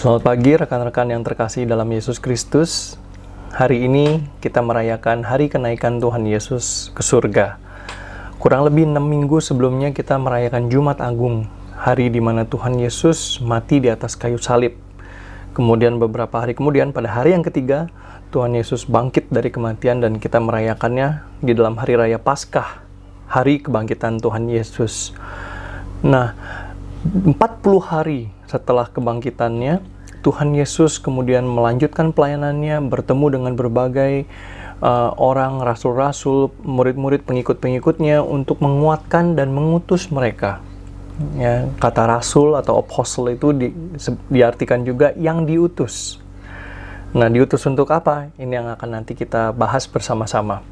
Selamat pagi rekan-rekan yang terkasih dalam Yesus Kristus. Hari ini kita merayakan hari kenaikan Tuhan Yesus ke surga. Kurang lebih 6 minggu sebelumnya kita merayakan Jumat Agung, hari di mana Tuhan Yesus mati di atas kayu salib. Kemudian beberapa hari kemudian pada hari yang ketiga, Tuhan Yesus bangkit dari kematian dan kita merayakannya di dalam hari raya Paskah, hari kebangkitan Tuhan Yesus. Nah, 40 hari setelah kebangkitannya, Tuhan Yesus kemudian melanjutkan pelayanannya, bertemu dengan berbagai orang, rasul-rasul, murid-murid, pengikut-pengikutnya untuk menguatkan dan mengutus mereka. Ya, kata rasul atau apostle itu diartikan juga yang diutus. Nah, diutus untuk apa? Ini yang akan nanti kita bahas bersama-sama.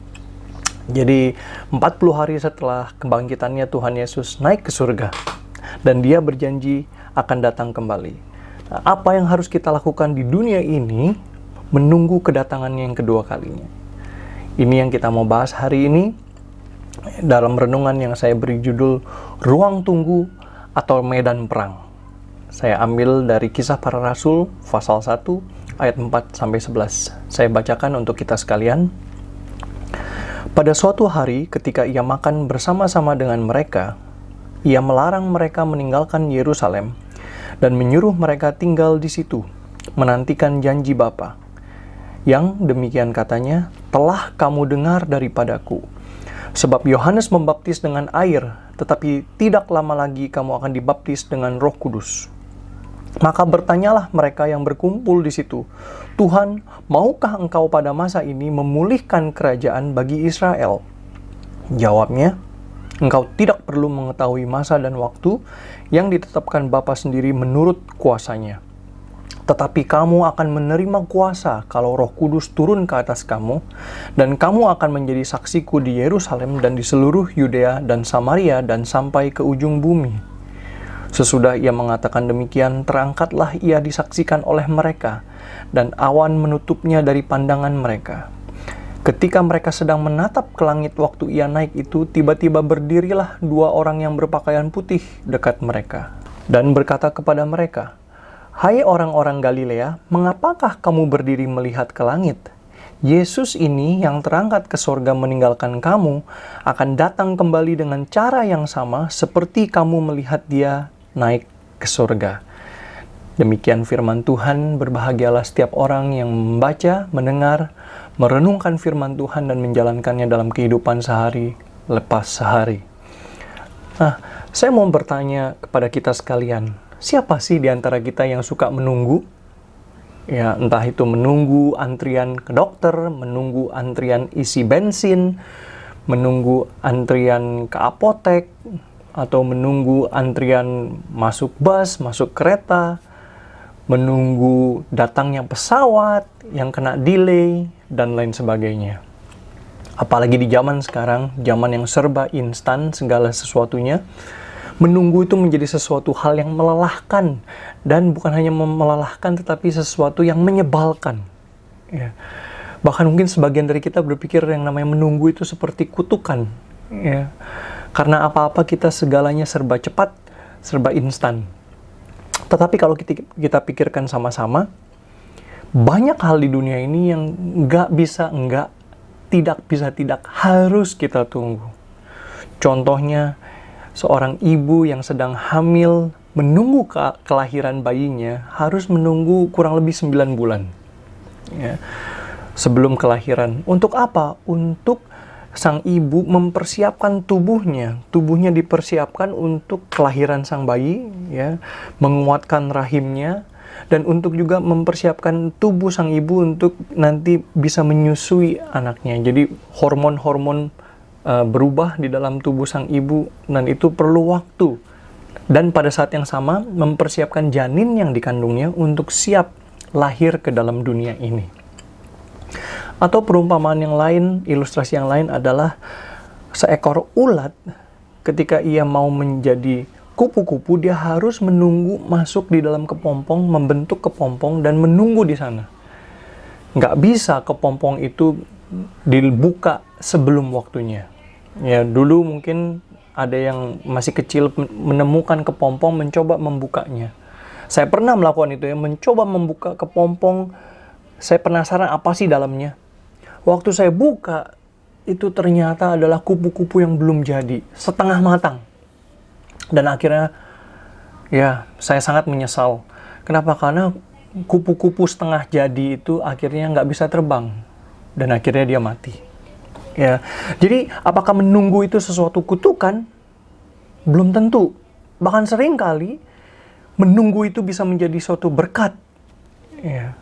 Jadi, 40 hari setelah kebangkitannya Tuhan Yesus naik ke surga. Dan dia berjanji akan datang kembali. Nah, apa yang harus kita lakukan di dunia ini menunggu kedatangannya yang kedua kalinya? Ini yang kita mau bahas hari ini dalam renungan yang saya beri judul Ruang Tunggu atau Medan Perang. Saya ambil dari Kisah Para Rasul pasal 1 ayat 4-11. Saya bacakan untuk kita sekalian. Pada suatu hari ketika ia makan bersama-sama dengan mereka, ia melarang mereka meninggalkan Yerusalem dan menyuruh mereka tinggal di situ, menantikan janji Bapa. Yang demikian katanya, telah kamu dengar daripadaku. Sebab Yohanes membaptis dengan air, tetapi tidak lama lagi kamu akan dibaptis dengan Roh Kudus. Maka bertanyalah mereka yang berkumpul di situ, Tuhan, maukah engkau pada masa ini memulihkan kerajaan bagi Israel? Jawabnya, engkau tidak perlu mengetahui masa dan waktu yang ditetapkan Bapa sendiri menurut kuasanya. Tetapi kamu akan menerima kuasa kalau Roh Kudus turun ke atas kamu, dan kamu akan menjadi saksiku di Yerusalem dan di seluruh Yudea dan Samaria dan sampai ke ujung bumi. Sesudah ia mengatakan demikian, terangkatlah ia disaksikan oleh mereka, dan awan menutupnya dari pandangan mereka. Ketika mereka sedang menatap ke langit waktu ia naik itu, tiba-tiba berdirilah 2 orang yang berpakaian putih dekat mereka, dan berkata kepada mereka, "Hai orang-orang Galilea, mengapakah kamu berdiri melihat ke langit? Yesus ini yang terangkat ke sorga meninggalkan kamu, akan datang kembali dengan cara yang sama seperti kamu melihat dia naik ke sorga." Demikian firman Tuhan. Berbahagialah setiap orang yang membaca, mendengar, merenungkan firman Tuhan dan menjalankannya dalam kehidupan sehari lepas sehari. Nah, saya mau bertanya kepada kita sekalian, siapa sih di antara kita yang suka menunggu? Ya, entah itu menunggu antrian ke dokter, menunggu antrian isi bensin, menunggu antrian ke apotek, atau menunggu antrian masuk bus, masuk kereta, menunggu datangnya pesawat yang kena delay, dan lain sebagainya. Apalagi di zaman sekarang, zaman yang serba instan segala sesuatunya, menunggu itu menjadi sesuatu hal yang melelahkan, dan bukan hanya melelahkan tetapi sesuatu yang menyebalkan. Ya. Bahkan mungkin sebagian dari kita berpikir yang namanya menunggu itu seperti kutukan. Ya. Karena apa-apa kita segalanya serba cepat, serba instan. Tetapi kalau kita pikirkan sama-sama, banyak hal di dunia ini yang tidak bisa harus kita tunggu. Contohnya, seorang ibu yang sedang hamil menunggu kelahiran bayinya harus menunggu kurang lebih 9 bulan. Ya, sebelum kelahiran. Untuk apa? Untuk sang ibu mempersiapkan tubuhnya. Tubuhnya dipersiapkan untuk kelahiran sang bayi, ya, menguatkan rahimnya, dan untuk juga mempersiapkan tubuh sang ibu untuk nanti bisa menyusui anaknya. Jadi hormon-hormon berubah di dalam tubuh sang ibu, dan itu perlu waktu. Dan pada saat yang sama mempersiapkan janin yang dikandungnya untuk siap lahir ke dalam dunia ini. Atau perumpamaan yang lain, ilustrasi yang lain adalah seekor ulat ketika ia mau menjadi kupu-kupu, dia harus menunggu masuk di dalam kepompong, membentuk kepompong dan menunggu di sana. Nggak bisa kepompong itu dibuka sebelum waktunya. Ya, dulu mungkin ada yang masih kecil menemukan kepompong, mencoba membukanya. Saya pernah melakukan itu ya, mencoba membuka kepompong. Saya penasaran apa sih dalamnya. Waktu saya buka, itu ternyata adalah kupu-kupu yang belum jadi, setengah matang. Dan akhirnya, ya, saya sangat menyesal. Kenapa? Karena kupu-kupu setengah jadi itu akhirnya nggak bisa terbang. Dan akhirnya dia mati. Ya, jadi apakah menunggu itu sesuatu kutukan? Belum tentu. Bahkan sering kali, menunggu itu bisa menjadi suatu berkat. Ya.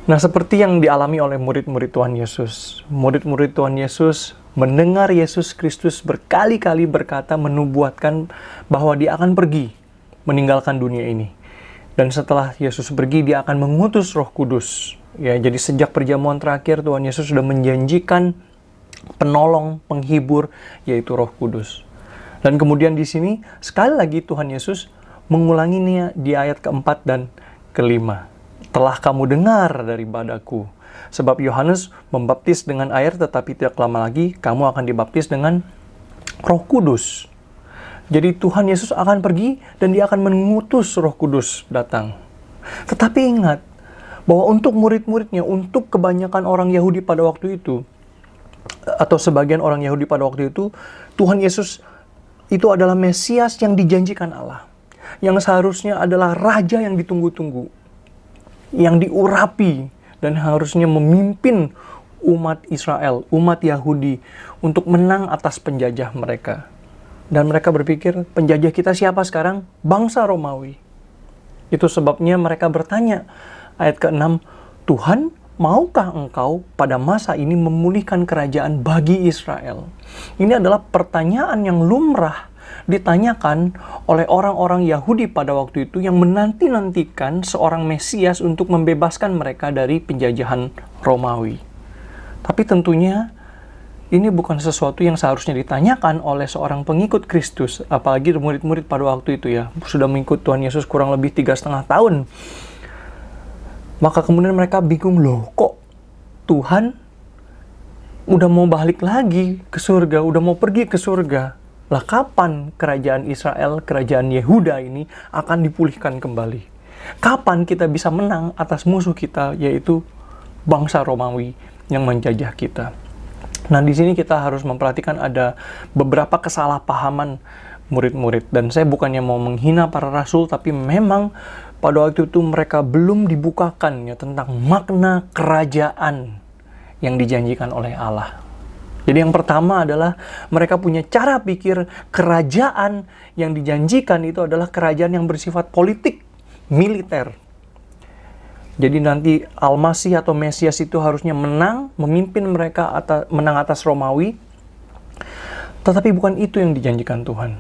Nah, seperti yang dialami oleh murid-murid Tuhan Yesus. Murid-murid Tuhan Yesus mendengar Yesus Kristus berkali-kali berkata, menubuatkan bahwa dia akan pergi, meninggalkan dunia ini. Dan setelah Yesus pergi, dia akan mengutus Roh Kudus. Ya, jadi sejak perjamuan terakhir, Tuhan Yesus sudah menjanjikan penolong, penghibur, yaitu Roh Kudus. Dan kemudian di sini, sekali lagi Tuhan Yesus mengulanginya di ayat keempat dan kelima. Telah kamu dengar daripadaku. Sebab Yohanes membaptis dengan air, tetapi tidak lama lagi kamu akan dibaptis dengan Roh Kudus. Jadi Tuhan Yesus akan pergi dan dia akan mengutus Roh Kudus datang. Tetapi ingat, bahwa untuk murid-muridnya, untuk kebanyakan orang Yahudi pada waktu itu, atau sebagian orang Yahudi pada waktu itu, Tuhan Yesus itu adalah Mesias yang dijanjikan Allah. Yang seharusnya adalah raja yang ditunggu-tunggu, yang diurapi, dan harusnya memimpin umat Israel, umat Yahudi, untuk menang atas penjajah mereka. Dan mereka berpikir, penjajah kita siapa sekarang? Bangsa Romawi. Itu sebabnya mereka bertanya, ayat ke-6, Tuhan, maukah engkau pada masa ini memulihkan kerajaan bagi Israel? Ini adalah pertanyaan yang lumrah ditanyakan oleh orang-orang Yahudi pada waktu itu yang menanti-nantikan seorang Mesias untuk membebaskan mereka dari penjajahan Romawi. Tapi tentunya ini bukan sesuatu yang seharusnya ditanyakan oleh seorang pengikut Kristus, apalagi murid-murid pada waktu itu ya, sudah mengikut Tuhan Yesus kurang lebih 3,5 tahun. Maka kemudian mereka bingung, loh kok Tuhan udah mau balik lagi ke surga, udah mau pergi ke surga. Lah kapan kerajaan Israel, kerajaan Yehuda ini akan dipulihkan kembali? Kapan kita bisa menang atas musuh kita, yaitu bangsa Romawi yang menjajah kita? Nah, di sini kita harus memperhatikan ada beberapa kesalahpahaman murid-murid. Dan saya bukannya mau menghina para rasul, tapi memang pada waktu itu mereka belum dibukakan ya tentang makna kerajaan yang dijanjikan oleh Allah. Jadi yang pertama adalah mereka punya cara pikir kerajaan yang dijanjikan itu adalah kerajaan yang bersifat politik, militer. Jadi nanti Al-Masih atau Mesias itu harusnya menang, memimpin mereka menang atas Romawi. Tetapi bukan itu yang dijanjikan Tuhan.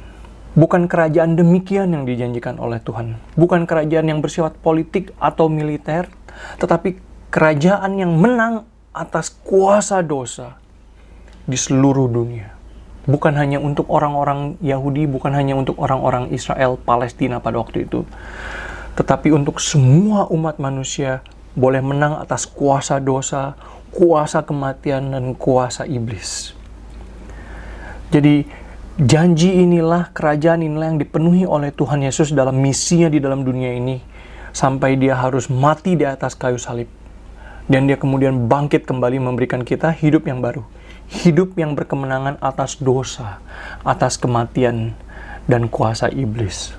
Bukan kerajaan demikian yang dijanjikan oleh Tuhan. Bukan kerajaan yang bersifat politik atau militer, tetapi kerajaan yang menang atas kuasa dosa di seluruh dunia. Bukan hanya untuk orang-orang Yahudi, bukan hanya untuk orang-orang Israel, Palestina pada waktu itu, tetapi untuk semua umat manusia boleh menang atas kuasa dosa, kuasa kematian, dan kuasa iblis. Jadi janji inilah, kerajaan inilah yang dipenuhi oleh Tuhan Yesus dalam misinya di dalam dunia ini, sampai dia harus mati di atas kayu salib. Dan dia kemudian bangkit kembali memberikan kita hidup yang baru. Hidup yang berkemenangan atas dosa, atas kematian, dan kuasa iblis.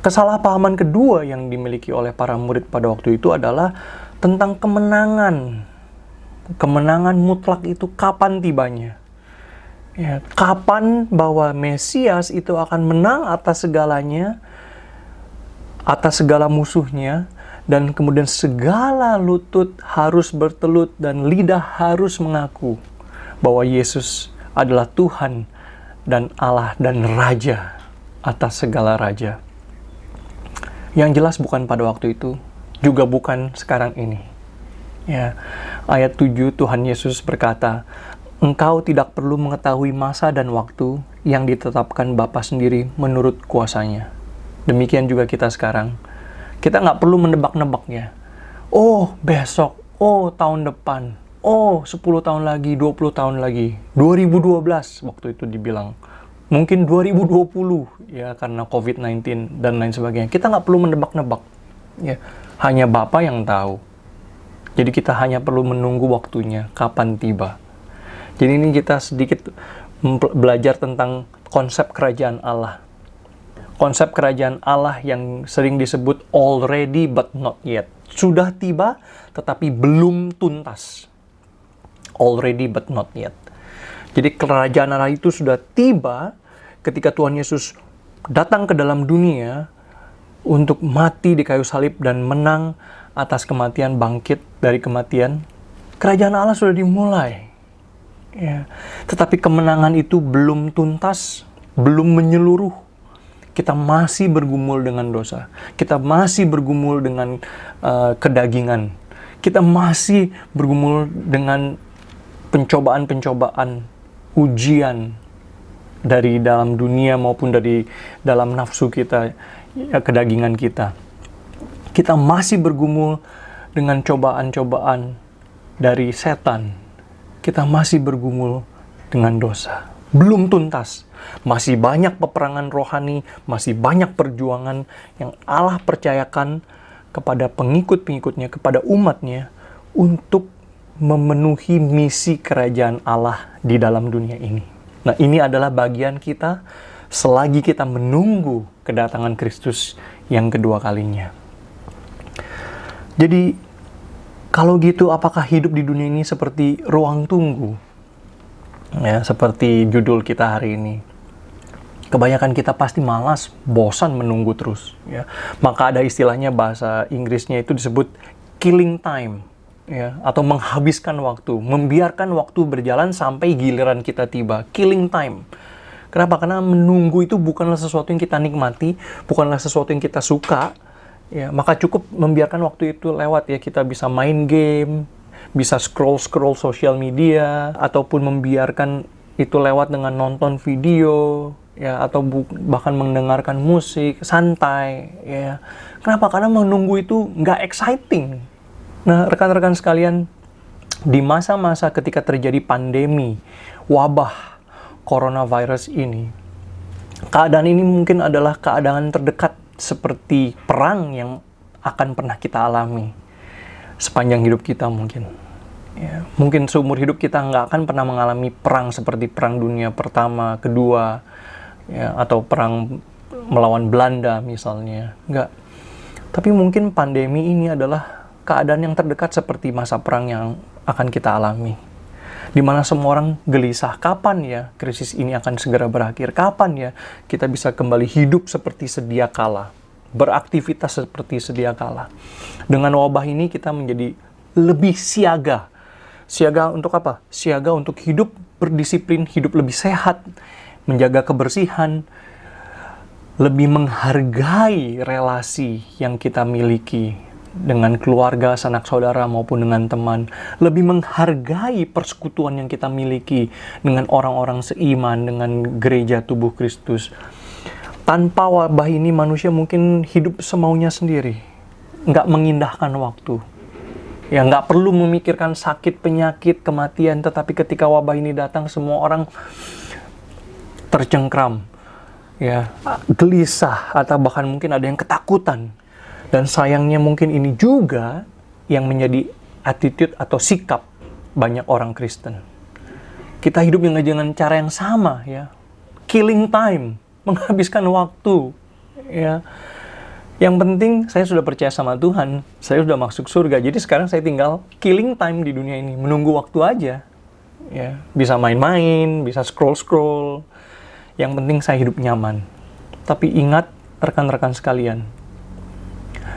Kesalahpahaman kedua yang dimiliki oleh para murid pada waktu itu adalah tentang kemenangan. Kemenangan mutlak itu kapan tibanya? Ya, kapan bahwa Mesias itu akan menang atas segalanya, atas segala musuhnya, dan kemudian segala lutut harus bertelut dan lidah harus mengaku bahwa Yesus adalah Tuhan dan Allah dan Raja atas segala raja. Yang jelas bukan pada waktu itu, juga bukan sekarang ini. Ya, ayat 7 Tuhan Yesus berkata, engkau tidak perlu mengetahui masa dan waktu yang ditetapkan Bapa sendiri menurut kuasanya. Demikian juga kita sekarang. Kita nggak perlu menebak-nebaknya. Oh, besok. Oh, tahun depan. Oh, 10 tahun lagi, 20 tahun lagi. 2012 waktu itu dibilang. mungkin 2020 ya, karena COVID-19 dan lain sebagainya. Kita nggak perlu menebak-nebak ya, hanya Bapa yang tahu. Jadi kita hanya perlu menunggu waktunya kapan tiba. Jadi ini kita sedikit belajar tentang konsep kerajaan Allah. Konsep kerajaan Allah yang sering disebut already but not yet. Sudah tiba tetapi belum tuntas. Already but not yet. Jadi kerajaan Allah itu sudah tiba ketika Tuhan Yesus datang ke dalam dunia untuk mati di kayu salib dan menang atas kematian, bangkit dari kematian. Kerajaan Allah sudah dimulai. Ya. Tetapi kemenangan itu belum tuntas, belum menyeluruh. Kita masih bergumul dengan dosa. Kita masih bergumul dengan kedagingan. Kita masih bergumul dengan pencobaan-pencobaan, ujian dari dalam dunia maupun dari dalam nafsu kita, kedagingan kita. Kita masih bergumul dengan cobaan-cobaan dari setan. Kita masih bergumul dengan dosa. Belum tuntas. Masih banyak peperangan rohani, masih banyak perjuangan yang Allah percayakan kepada pengikut-pengikutnya, kepada umatnya, untuk memenuhi misi kerajaan Allah di dalam dunia ini. Nah, ini adalah bagian kita selagi kita menunggu kedatangan Kristus yang kedua kalinya. Jadi, kalau gitu apakah hidup di dunia ini seperti ruang tunggu? Ya, seperti judul kita hari ini. Kebanyakan kita pasti malas, bosan menunggu terus. Ya. Maka ada istilahnya, bahasa Inggrisnya itu disebut killing time. Ya, atau menghabiskan waktu, membiarkan waktu berjalan sampai giliran kita tiba. Killing time. Kenapa? Karena menunggu itu bukanlah sesuatu yang kita nikmati, bukanlah sesuatu yang kita suka. Ya, maka cukup membiarkan waktu itu lewat ya. Kita bisa main game, bisa scroll sosial media, ataupun membiarkan itu lewat dengan nonton video, ya, atau bahkan mendengarkan musik, santai, ya. Kenapa? Karena menunggu itu nggak exciting. Nah, rekan-rekan sekalian, di masa-masa ketika terjadi pandemi, wabah coronavirus ini, keadaan ini mungkin adalah keadaan terdekat seperti perang yang akan pernah kita alami sepanjang hidup kita mungkin. Ya, mungkin seumur hidup kita nggak akan pernah mengalami perang seperti Perang Dunia Pertama, Kedua, ya, atau perang melawan Belanda misalnya. Nggak. Tapi mungkin pandemi ini adalah keadaan yang terdekat seperti masa perang yang akan kita alami. Di mana semua orang gelisah, kapan ya krisis ini akan segera berakhir? Kapan ya kita bisa kembali hidup seperti sedia kala, beraktivitas seperti sedia kala? Dengan wabah ini kita menjadi lebih siaga. Siaga untuk apa? Siaga untuk hidup berdisiplin, hidup lebih sehat, menjaga kebersihan, lebih menghargai relasi yang kita miliki dengan keluarga, sanak saudara maupun dengan teman, lebih menghargai persekutuan yang kita miliki dengan orang-orang seiman, dengan gereja tubuh Kristus. Tanpa wabah ini manusia mungkin hidup semaunya sendiri, nggak mengindahkan waktu. Ya, nggak perlu memikirkan sakit, penyakit, kematian, tetapi ketika wabah ini datang, semua orang tercengkram, ya, gelisah, atau bahkan mungkin ada yang ketakutan. Dan sayangnya mungkin ini juga yang menjadi attitude atau sikap banyak orang Kristen. Kita hidup dengan cara yang sama, ya, killing time, menghabiskan waktu, ya. Yang penting saya sudah percaya sama Tuhan, saya sudah masuk surga. Jadi sekarang saya tinggal killing time di dunia ini, menunggu waktu aja. Ya, bisa main-main, bisa scroll-scroll. Yang penting saya hidup nyaman. Tapi ingat rekan-rekan sekalian,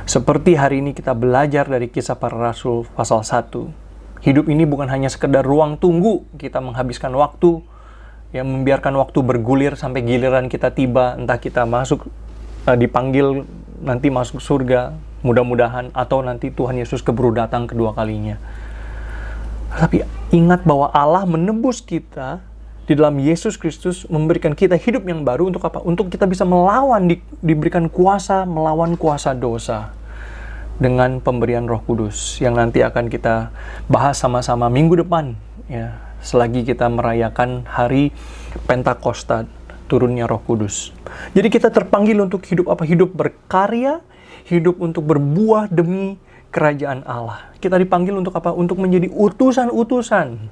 seperti hari ini kita belajar dari Kisah Para Rasul pasal 1. Hidup ini bukan hanya sekedar ruang tunggu, kita menghabiskan waktu, ya, membiarkan waktu bergulir sampai giliran kita tiba, entah kita masuk, dipanggil nanti masuk surga, mudah-mudahan, atau nanti Tuhan Yesus keburu datang kedua kalinya. Tapi ingat bahwa Allah menebus kita di dalam Yesus Kristus, memberikan kita hidup yang baru untuk apa? Untuk kita bisa melawan, diberikan kuasa melawan kuasa dosa dengan pemberian Roh Kudus yang nanti akan kita bahas sama-sama minggu depan, ya, selagi kita merayakan hari Pentakosta turunnya Roh Kudus. Jadi kita terpanggil untuk hidup apa? Hidup berkarya, hidup untuk berbuah demi kerajaan Allah. Kita dipanggil untuk apa? Untuk menjadi utusan-utusan.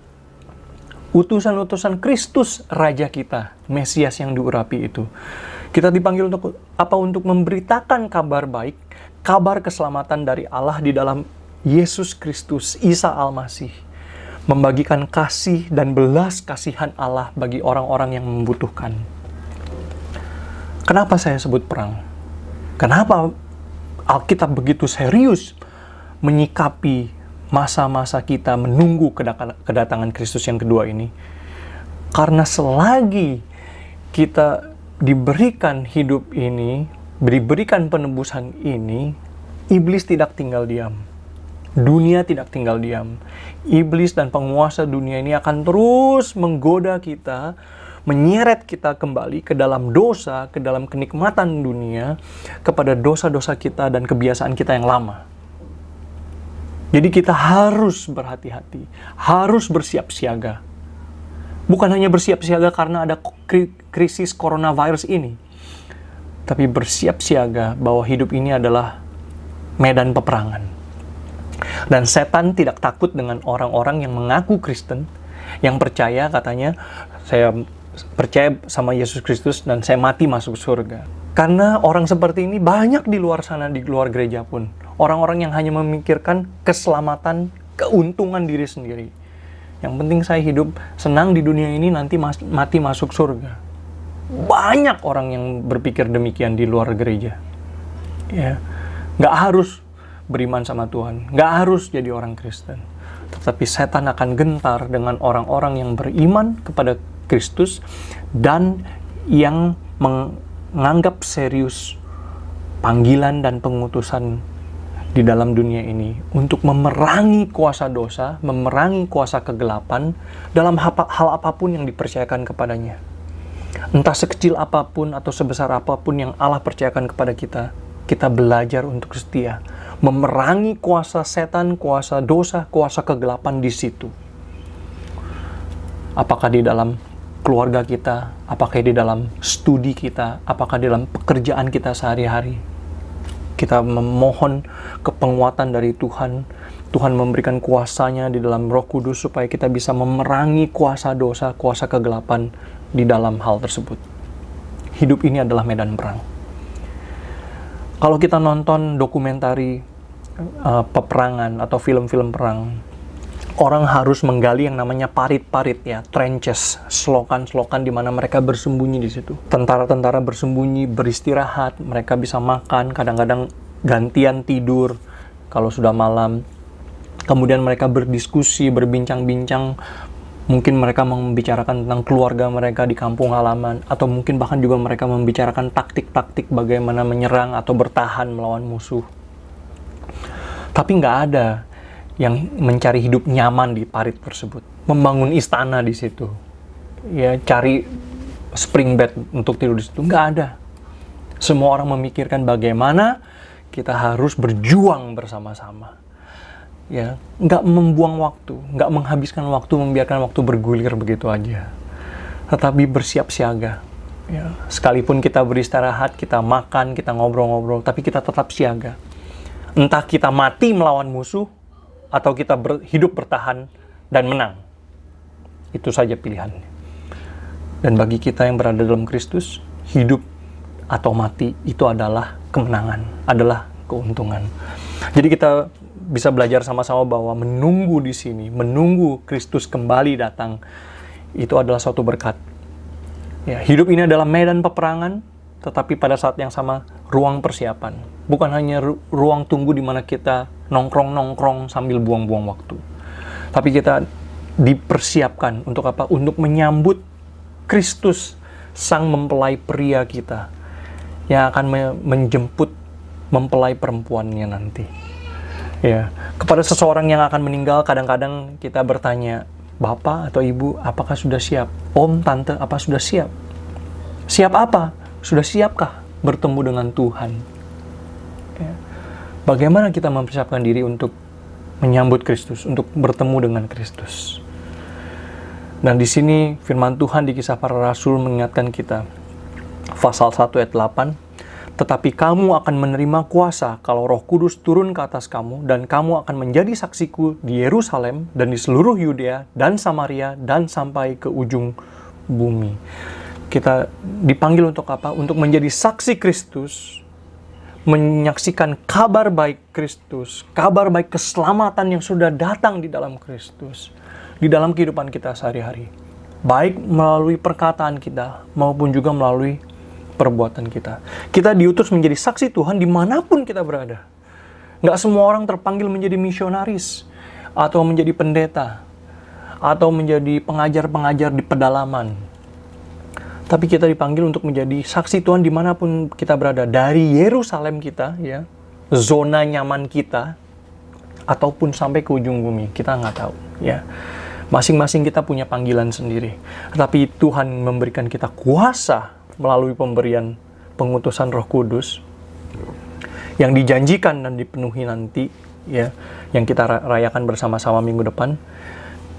Utusan-utusan Kristus Raja kita, Mesias yang diurapi itu. Kita dipanggil untuk apa? Untuk memberitakan kabar baik, kabar keselamatan dari Allah di dalam Yesus Kristus, Isa Al-Masih. Membagikan kasih dan belas kasihan Allah bagi orang-orang yang membutuhkan. Kenapa saya sebut perang? Kenapa Alkitab begitu serius menyikapi masa-masa kita menunggu kedatangan Kristus yang kedua ini? Karena selagi kita diberikan hidup ini, diberikan penebusan ini, iblis tidak tinggal diam. Dunia tidak tinggal diam. Iblis dan penguasa dunia ini akan terus menggoda kita, menyeret kita kembali ke dalam dosa, ke dalam kenikmatan dunia, kepada dosa-dosa kita dan kebiasaan kita yang lama. Jadi kita harus berhati-hati, harus bersiap siaga. Bukan hanya bersiap siaga karena ada krisis coronavirus ini, tapi bersiap siaga bahwa hidup ini adalah medan peperangan. Dan setan tidak takut dengan orang-orang yang mengaku Kristen, yang percaya katanya, saya percaya sama Yesus Kristus dan saya mati masuk surga. Karena orang seperti ini banyak di luar sana, di luar gereja pun. Orang-orang yang hanya memikirkan keselamatan, keuntungan diri sendiri. Yang penting saya hidup senang di dunia ini, nanti mati masuk surga. Banyak orang yang berpikir demikian di luar gereja. Ya, nggak harus beriman sama Tuhan, nggak harus jadi orang Kristen. Tetapi setan akan gentar dengan orang-orang yang beriman kepada Kristus dan yang menganggap serius panggilan dan pengutusan di dalam dunia ini untuk memerangi kuasa dosa, memerangi kuasa kegelapan dalam hal apapun yang dipercayakan kepadanya. Entah sekecil apapun atau sebesar apapun yang Allah percayakan kepada kita, kita belajar untuk setia memerangi kuasa setan, kuasa dosa, kuasa kegelapan di situ. Apakah di dalam keluarga kita, apakah di dalam studi kita, apakah di dalam pekerjaan kita sehari-hari. Kita memohon kepenguatan dari Tuhan. Tuhan memberikan kuasanya di dalam Roh Kudus supaya kita bisa memerangi kuasa dosa, kuasa kegelapan di dalam hal tersebut. Hidup ini adalah medan perang. Kalau kita nonton dokumentari peperangan atau film-film perang, orang harus menggali yang namanya parit-parit ya, trenches, selokan-selokan di mana mereka bersembunyi di situ. Tentara-tentara bersembunyi, beristirahat, mereka bisa makan, kadang-kadang gantian tidur kalau sudah malam. Kemudian mereka berdiskusi, berbincang-bincang. Mungkin mereka membicarakan tentang keluarga mereka di kampung halaman, atau mungkin bahkan juga mereka membicarakan taktik-taktik bagaimana menyerang atau bertahan melawan musuh. Tapi nggak ada yang mencari hidup nyaman di parit tersebut, membangun istana di situ, ya cari spring bed untuk tidur di situ, nggak ada. Semua orang memikirkan bagaimana kita harus berjuang bersama-sama. Ya, nggak membuang waktu, nggak menghabiskan waktu, membiarkan waktu bergulir begitu aja. Tetapi bersiap siaga. Ya, sekalipun kita beristirahat, kita makan, kita ngobrol-ngobrol, tapi kita tetap siaga. Entah kita mati melawan musuh, atau kita hidup bertahan dan menang. Itu saja pilihannya. Dan bagi kita yang berada dalam Kristus, hidup atau mati itu adalah kemenangan, adalah keuntungan. Jadi kita bisa belajar sama-sama bahwa menunggu di sini, menunggu Kristus kembali datang, itu adalah suatu berkat. Ya, hidup ini adalah medan peperangan, tetapi pada saat yang sama ruang persiapan. Bukan hanya ruang tunggu di mana kita nongkrong-nongkrong sambil buang-buang waktu. Tapi kita dipersiapkan untuk apa? Untuk menyambut Kristus, sang mempelai pria kita, yang akan menjemput mempelai perempuannya nanti. Ya, kepada seseorang yang akan meninggal, kadang-kadang kita bertanya, Bapak atau Ibu, apakah sudah siap? Om, Tante, apa sudah siap? Siap apa? Sudah siapkah bertemu dengan Tuhan? Ya. Bagaimana kita mempersiapkan diri untuk menyambut Kristus, untuk bertemu dengan Kristus? Dan di sini firman Tuhan di Kisah Para Rasul mengingatkan kita, pasal 1 ayat 8, tetapi kamu akan menerima kuasa kalau Roh Kudus turun ke atas kamu, dan kamu akan menjadi saksiku di Yerusalem dan di seluruh Yudea dan Samaria dan sampai ke ujung bumi. Kita dipanggil untuk apa? Untuk menjadi saksi Kristus, menyaksikan kabar baik Kristus, kabar baik keselamatan yang sudah datang di dalam Kristus, di dalam kehidupan kita sehari-hari. Baik melalui perkataan kita, maupun juga melalui perbuatan kita. Kita diutus menjadi saksi Tuhan dimanapun kita berada. Nggak semua orang terpanggil menjadi misionaris, atau menjadi pendeta, atau menjadi pengajar-pengajar di pedalaman. Tapi kita dipanggil untuk menjadi saksi Tuhan dimanapun kita berada. Dari Yerusalem kita, ya, zona nyaman kita, ataupun sampai ke ujung bumi. Kita nggak tahu, ya. Masing-masing kita punya panggilan sendiri. Tapi Tuhan memberikan kita kuasa melalui pemberian pengutusan Roh Kudus yang dijanjikan dan dipenuhi nanti, ya, yang kita rayakan bersama-sama minggu depan.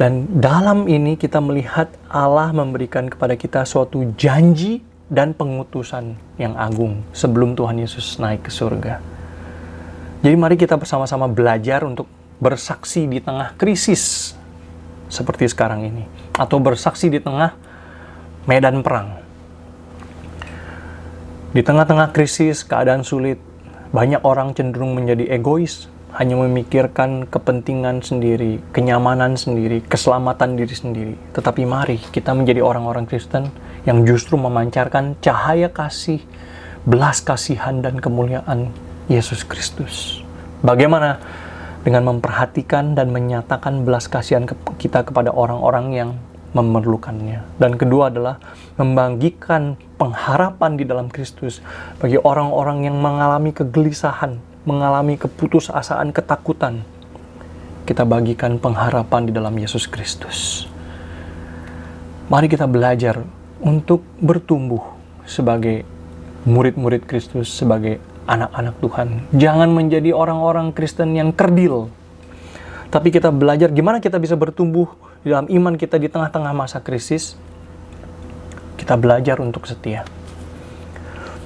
Dan dalam ini kita melihat Allah memberikan kepada kita suatu janji dan pengutusan yang agung sebelum Tuhan Yesus naik ke surga. Jadi mari kita bersama-sama belajar untuk bersaksi di tengah krisis seperti sekarang ini, atau bersaksi di tengah medan perang. Di tengah-tengah krisis, keadaan sulit, banyak orang cenderung menjadi egois, hanya memikirkan kepentingan sendiri, kenyamanan sendiri, keselamatan diri sendiri. Tetapi mari kita menjadi orang-orang Kristen yang justru memancarkan cahaya kasih, belas kasihan dan kemuliaan Yesus Kristus. Bagaimana? Dengan memperhatikan dan menyatakan belas kasihan kita kepada orang-orang yang memerlukannya. Dan kedua adalah membagikan pengharapan di dalam Kristus bagi orang-orang yang mengalami kegelisahan, mengalami keputusasaan, ketakutan. Kita bagikan pengharapan di dalam Yesus Kristus. Mari kita belajar untuk bertumbuh sebagai murid-murid Kristus, sebagai anak-anak Tuhan. Jangan menjadi orang-orang Kristen yang kerdil. Tapi kita belajar gimana kita bisa bertumbuh di dalam iman kita di tengah-tengah masa krisis. Kita belajar untuk setia.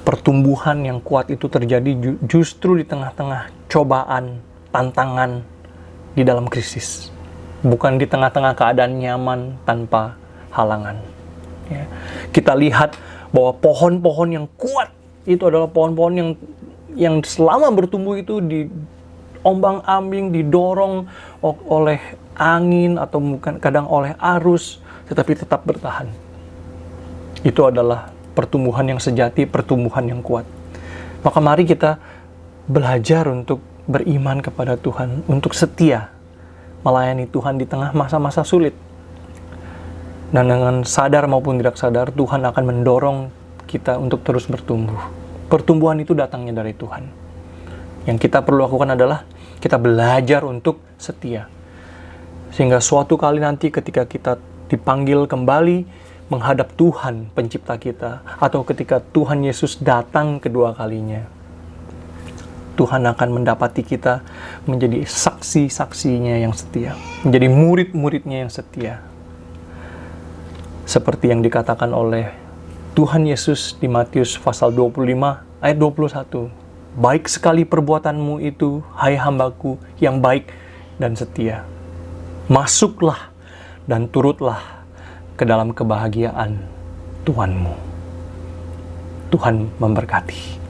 Pertumbuhan yang kuat itu terjadi justru di tengah-tengah cobaan, tantangan di dalam krisis. Bukan di tengah-tengah keadaan nyaman tanpa halangan. Ya. Kita lihat bahwa pohon-pohon yang kuat itu adalah pohon-pohon yang selama bertumbuh itu diombang-ambing, didorong oleh angin atau mungkin kadang oleh arus, tetapi tetap bertahan. Itu adalah pertumbuhan yang sejati, pertumbuhan yang kuat. Maka mari kita belajar untuk beriman kepada Tuhan, untuk setia melayani Tuhan di tengah masa-masa sulit. Dan dengan sadar maupun tidak sadar, Tuhan akan mendorong kita untuk terus bertumbuh. Pertumbuhan itu datangnya dari Tuhan. Yang kita perlu lakukan adalah kita belajar untuk setia. Sehingga suatu kali nanti ketika kita dipanggil kembali menghadap Tuhan pencipta kita, atau ketika Tuhan Yesus datang kedua kalinya, Tuhan akan mendapati kita menjadi saksi-saksinya yang setia, menjadi murid-muridnya yang setia. Seperti yang dikatakan oleh Tuhan Yesus di Matius pasal 25 ayat 21. Baik sekali perbuatanmu itu, hai hambaku yang baik dan setia. Masuklah dan turutlah ke dalam kebahagiaan Tuhanmu. Tuhan memberkati.